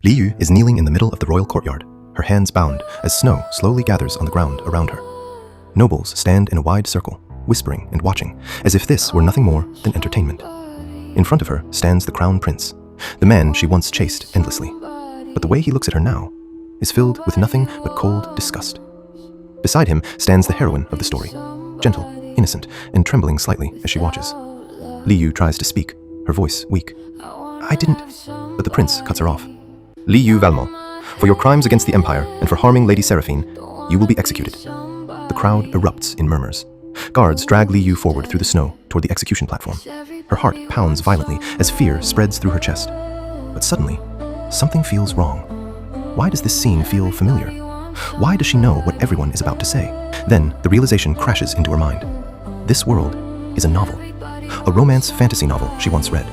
Li Yu is kneeling in the middle of the royal courtyard, her hands bound as snow slowly gathers on the ground around her. Nobles stand in a wide circle, whispering and watching, as if this were nothing more than entertainment. In front of her stands the crown prince, the man she once chased endlessly. But the way he looks at her now is filled with nothing but cold disgust. Beside him stands the heroine of the story, gentle, innocent, and trembling slightly as she watches. Li Yu tries to speak, her voice weak. "I didn't..." But the prince cuts her off. "Li Yu Valmont, for your crimes against the Empire and for harming Lady Seraphine, you will be executed." The crowd erupts in murmurs. Guards drag Li Yu forward through the snow toward the execution platform. Her heart pounds violently as fear spreads through her chest. But suddenly, something feels wrong. Why does this scene feel familiar? Why does she know what everyone is about to say? Then the realization crashes into her mind. This world is a novel, a romance fantasy novel she once read.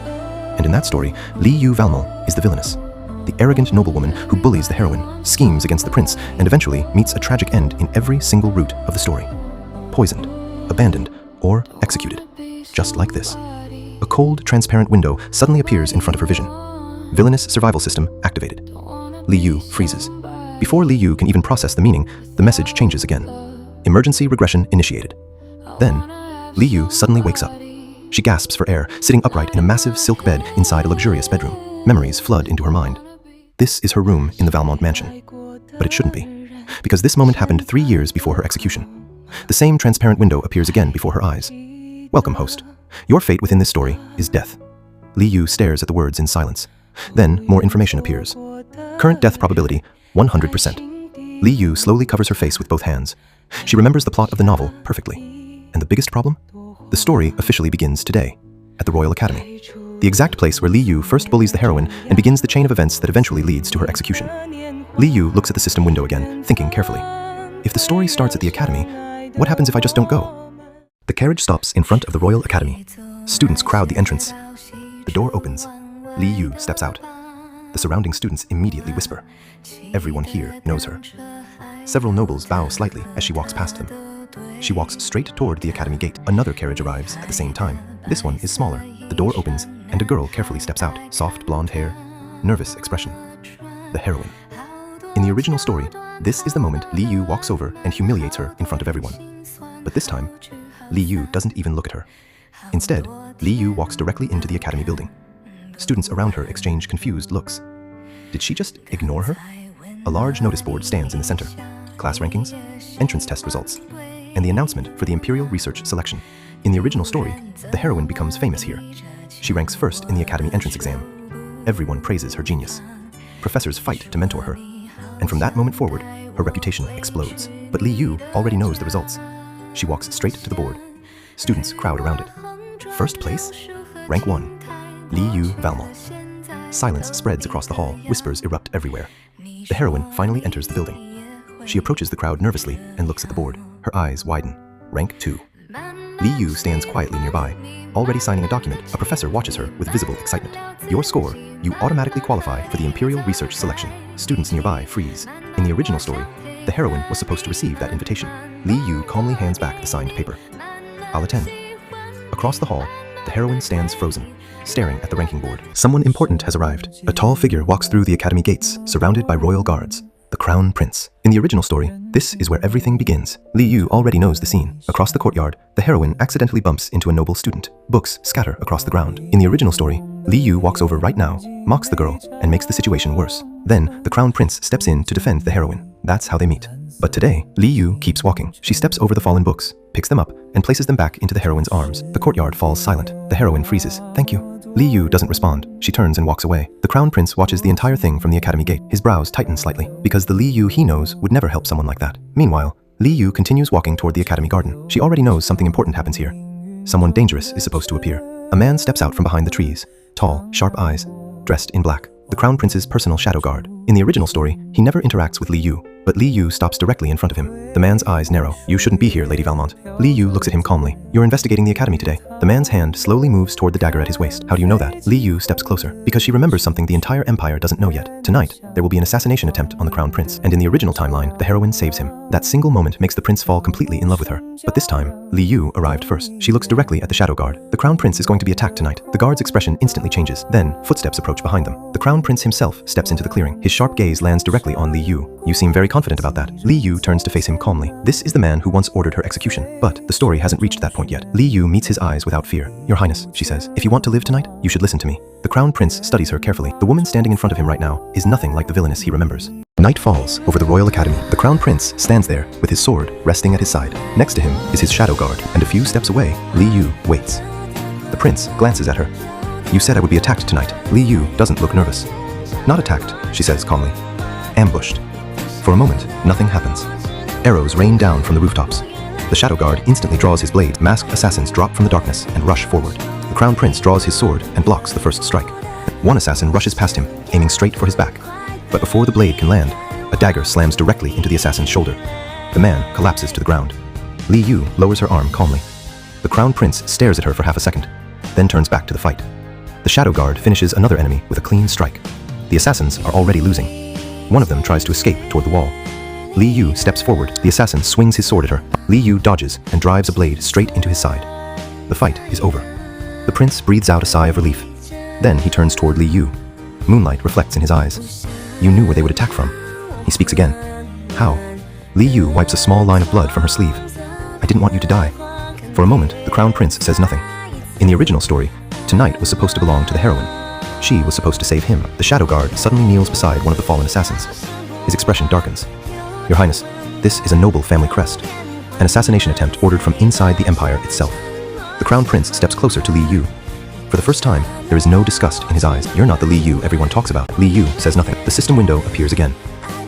And in that story, Li Yu Valmont is the villainess, the arrogant noblewoman who bullies the heroine, schemes against the prince, and eventually meets a tragic end in every single route of the story. Poisoned, abandoned, or executed. Just like this. A cold, transparent window suddenly appears in front of her vision. Villainous survival system activated. Li Yu freezes. Before Li Yu can even process the meaning, the message changes again. Emergency regression initiated. Then, Li Yu suddenly wakes up. She gasps for air, sitting upright in a massive silk bed inside a luxurious bedroom. Memories flood into her mind. This is her room in the Valmont mansion. But it shouldn't be, because this moment happened 3 years before her execution. The same transparent window appears again before her eyes. "Welcome, host. Your fate within this story is death." Li Yu stares at the words in silence. Then, more information appears. Current death probability, 100%. Li Yu slowly covers her face with both hands. She remembers the plot of the novel perfectly. And the biggest problem? The story officially begins today, at the Royal Academy. The exact place where Li Yu first bullies the heroine and begins the chain of events that eventually leads to her execution. Li Yu looks at the system window again, thinking carefully. If the story starts at the Academy, what happens if I just don't go? The carriage stops in front of the Royal Academy. Students crowd the entrance. The door opens. Li Yu steps out. The surrounding students immediately whisper. Everyone here knows her. Several nobles bow slightly as she walks past them. She walks straight toward the Academy gate. Another carriage arrives at the same time. This one is smaller. The door opens, and a girl carefully steps out. Soft blonde hair, nervous expression. The heroine. In the original story, this is the moment Li Yu walks over and humiliates her in front of everyone. But this time, Li Yu doesn't even look at her. Instead, Li Yu walks directly into the Academy building. Students around her exchange confused looks. Did she just ignore her? A large notice board stands in the center. Class rankings, entrance test results, and the announcement for the Imperial Research Selection. In the original story, the heroine becomes famous here. She ranks first in the Academy entrance exam. Everyone praises her genius. Professors fight to mentor her. And from that moment forward, her reputation explodes. But Li Yu already knows the results. She walks straight to the board. Students crowd around it. First place? Rank 1. Li Yu Valmont. Silence spreads across the hall, whispers erupt everywhere. The heroine finally enters the building. She approaches the crowd nervously and looks at the board. Her eyes widen. Rank 2. Li Yu stands quietly nearby. Already signing a document, a professor watches her with visible excitement. Your score, you automatically qualify for the Imperial Research Selection. Students nearby freeze. In the original story, the heroine was supposed to receive that invitation. Li Yu calmly hands back the signed paper. "I'll attend." Across the hall, the heroine stands frozen, staring at the ranking board. Someone important has arrived. A tall figure walks through the Academy gates, surrounded by royal guards. The Crown Prince. In the original story, this is where everything begins. Li Yu already knows the scene. Across the courtyard, the heroine accidentally bumps into a noble student. Books scatter across the ground. In the original story, Li Yu walks over right now, mocks the girl, and makes the situation worse. Then, the Crown Prince steps in to defend the heroine. That's how they meet. But today, Li Yu keeps walking. She steps over the fallen books, picks them up, and places them back into the heroine's arms. The courtyard falls silent. The heroine freezes. "Thank you." Li Yu doesn't respond. She turns and walks away. The Crown Prince watches the entire thing from the Academy gate. His brows tighten slightly, because the Li Yu he knows would never help someone like that. Meanwhile, Li Yu continues walking toward the Academy garden. She already knows something important happens here. Someone dangerous is supposed to appear. A man steps out from behind the trees. Tall, sharp eyes, dressed in black. The Crown Prince's personal shadow guard. In the original story, he never interacts with Li Yu, but Li Yu stops directly in front of him. The man's eyes narrow. "You shouldn't be here, Lady Valmont." Li Yu looks at him calmly. "You're investigating the academy today." The man's hand slowly moves toward the dagger at his waist. "How do you know that?" Li Yu steps closer. "Because she remembers something the entire empire doesn't know yet. Tonight, there will be an assassination attempt on the Crown Prince, and in the original timeline, the heroine saves him. That single moment makes the prince fall completely in love with her. But this time, Li Yu arrived first. She looks directly at the Shadow Guard. The Crown Prince is going to be attacked tonight." The guard's expression instantly changes. Then, footsteps approach behind them. The Crown Prince himself steps into the clearing. His sharp gaze lands directly on Li Yu. "You seem very confident about that." Li Yu turns to face him calmly. This is the man who once ordered her execution. But the story hasn't reached that point yet. Li Yu meets his eyes without fear. "Your Highness," she says, "if you want to live tonight, you should listen to me." The Crown Prince studies her carefully. The woman standing in front of him right now is nothing like the villainess he remembers. Night falls over the Royal Academy. The Crown Prince stands there with his sword resting at his side. Next to him is his Shadow Guard, and a few steps away, Li Yu waits. The prince glances at her. "You said I would be attacked tonight." Li Yu doesn't look nervous. "Not attacked," she says calmly. "Ambushed." For a moment, nothing happens. Arrows rain down from the rooftops. The Shadow Guard instantly draws his blade. Masked assassins drop from the darkness and rush forward. The Crown Prince draws his sword and blocks the first strike. One assassin rushes past him, aiming straight for his back. But before the blade can land, a dagger slams directly into the assassin's shoulder. The man collapses to the ground. Li Yu lowers her arm calmly. The Crown Prince stares at her for half a second, then turns back to the fight. The Shadow Guard finishes another enemy with a clean strike. The assassins are already losing. One of them tries to escape toward the wall. Li Yu steps forward. The assassin swings his sword at her. Li Yu dodges and drives a blade straight into his side. The fight is over. The prince breathes out a sigh of relief. Then he turns toward Li Yu. Moonlight reflects in his eyes. "You knew where they would attack from." He speaks again. "How?" Li Yu wipes a small line of blood from her sleeve. "I didn't want you to die." For a moment, the Crown Prince says nothing. In the original story, tonight was supposed to belong to the heroine. She was supposed to save him. The Shadow Guard suddenly kneels beside one of the fallen assassins. His expression darkens. "Your Highness, this is a noble family crest. An assassination attempt ordered from inside the Empire itself." The Crown Prince steps closer to Li Yu. For the first time, there is no disgust in his eyes. "You're not the Li Yu everyone talks about." Li Yu says nothing. The system window appears again.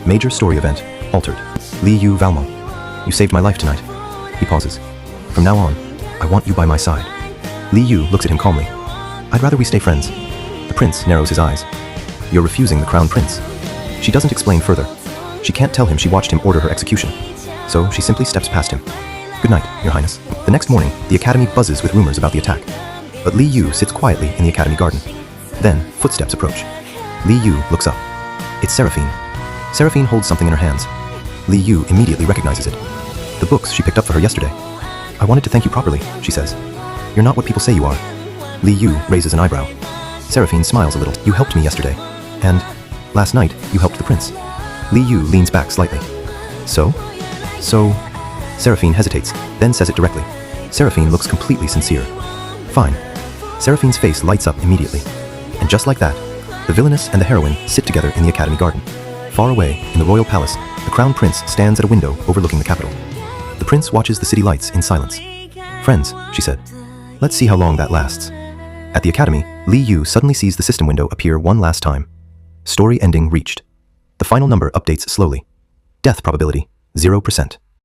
Major story event, altered. Li Yu Valmont, you saved my life tonight. He pauses. "From now on, I want you by my side." Li Yu looks at him calmly. "I'd rather we stay friends." The prince narrows his eyes. "You're refusing the Crown Prince." She doesn't explain further. She can't tell him she watched him order her execution. So she simply steps past him. "Good night, Your Highness." The next morning, the academy buzzes with rumors about the attack. But Li Yu sits quietly in the academy garden. Then, footsteps approach. Li Yu looks up. It's Seraphine. Seraphine holds something in her hands. Li Yu immediately recognizes it. The books she picked up for her yesterday. "I wanted to thank you properly," she says. "You're not what people say you are." Li Yu raises an eyebrow. Seraphine smiles a little. "You helped me yesterday. And last night, you helped the prince." Li Yu leans back slightly. So? Seraphine hesitates, then says it directly. Seraphine looks completely sincere. "Fine." Seraphine's face lights up immediately. And just like that, the villainess and the heroine sit together in the academy garden. Far away, in the royal palace, the Crown Prince stands at a window overlooking the capital. The prince watches the city lights in silence. "Friends," she said. "Let's see how long that lasts." At the academy, Li Yu suddenly sees the system window appear one last time. Story ending reached. The final number updates slowly. Death probability, 0%.